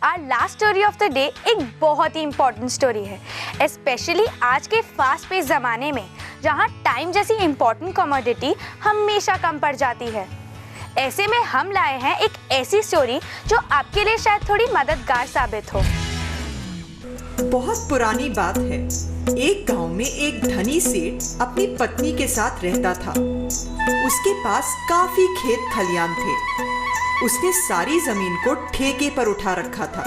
Our last story of the day एक बहुत ही इम्पोर्टेंट स्टोरी है, स्पेशली आज के फास्ट पेस ज़माने में जहाँ टाइम जैसी इम्पोर्टेंट कमोडिटी हमेशा कम पड़ जाती है। ऐसे में हम लाए हैं एक ऐसी स्टोरी जो आपके लिए शायद थोड़ी मददगार साबित हो। बहुत पुरानी बात है। एक गांव में एक धनी सेठ अपनी पत्नी के साथ रहता था। उसके पास काफी खेत खलियान थे। उसने सारी जमीन को ठेके पर उठा रखा था,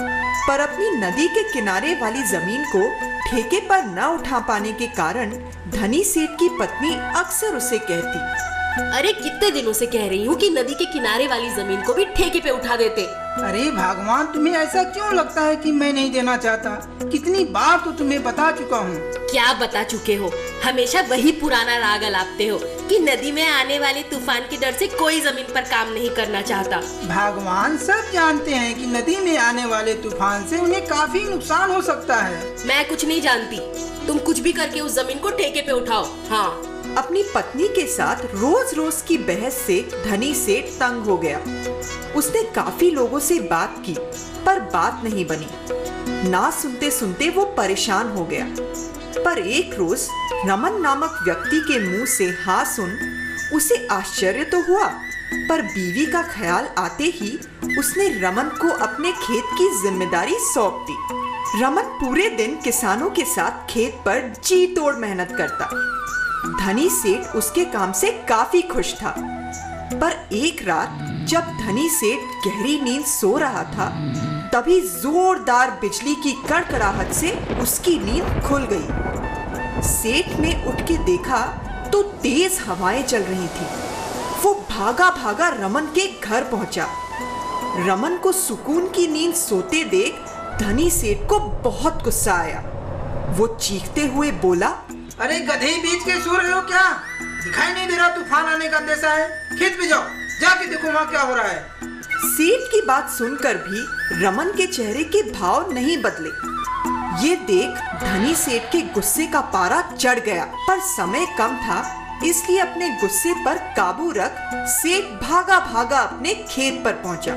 पर अपनी नदी के किनारे वाली जमीन को ठेके पर न उठा पाने के कारण धनी सेठ की पत्नी अक्सर उसे कहती, अरे कितने दिनों से कह रही हूँ कि नदी के किनारे वाली जमीन को भी ठेके पे उठा देते। अरे भगवान, तुम्हें ऐसा क्यों लगता है कि मैं नहीं देना चाहता? कितनी बार तो तुम्हें बता चुका हूँ। क्या बता चुके हो? हमेशा वही पुराना राग अलापते हो कि नदी में आने वाले तूफान के डर से कोई जमीन पर काम नहीं करना चाहता। भगवान सब जानते हैं कि नदी में आने वाले तूफान से उन्हें काफी नुकसान हो सकता है। मैं कुछ नहीं जानती, तुम कुछ भी करके उस जमीन को ठेके पे उठाओ। हाँ। अपनी पत्नी के साथ रोज रोज की बहस से धनी सेठ तंग हो गया। उसने काफी लोगों से बात की, पर बात नहीं बनी। ना सुनते सुनते वो परेशान हो गया। पर एक रोज रमन नामक व्यक्ति के मुंह से हाँ सुन उसे आश्चर्य तो हुआ, पर बीवी का ख्याल आते ही उसने रमन को अपने खेत की जिम्मेदारी सौंप दी। रमन पूरे दिन किसानों के साथ खेत पर जी तोड़ मेहनत करता। धनी सेठ उसके काम से काफी खुश था। पर एक रात जब धनी सेठ गहरी नींद सो रहा था, तभी जोरदार बिजली की कड़कड़ाहट से उसकी नींद खुल गई। सेठ ने उठ के देखा तो तेज हवाएं चल रही थी। वो भागा भागा रमन के घर पहुंचा। रमन को सुकून की नींद सोते देख धनी सेठ को बहुत गुस्सा आया। वो चीखते हुए बोला, अरे गधे, बीच के सो रहे हो क्या? दिखाई नहीं दे रहा तूफान आने का अंदेशा है? खेत पे जाओ, जाके देखो वहाँ क्या हो रहा है। सेठ की बात सुनकर भी रमन के चेहरे के भाव नहीं बदले। ये देख धनी सेठ के गुस्से का पारा चढ़ गया, पर समय कम था, इसलिए अपने गुस्से पर काबू रख सेठ भागा भागा अपने खेत पर पहुंचा।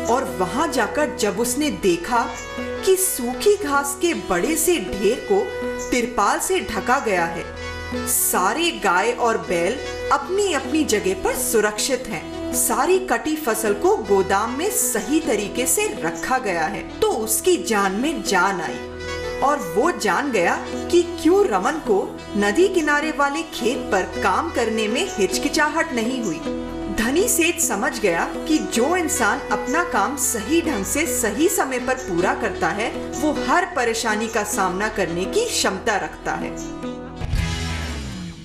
और वहां जाकर जब उसने देखा कि सूखी घास के बड़े से ढेर को तिरपाल से ढका गया है, सारे गाय और बैल अपनी अपनी जगह पर सुरक्षित हैं, सारी कटी फसल को गोदाम में सही तरीके से रखा गया है, तो उसकी जान में जान आई। और वो जान गया कि क्यों रमन को नदी किनारे वाले खेत पर काम करने में हिचकिचाहट नहीं हुई। धनी सेठ समझ गया कि जो इंसान अपना काम सही ढंग से सही समय पर पूरा करता है, वो हर परेशानी का सामना करने की क्षमता रखता है।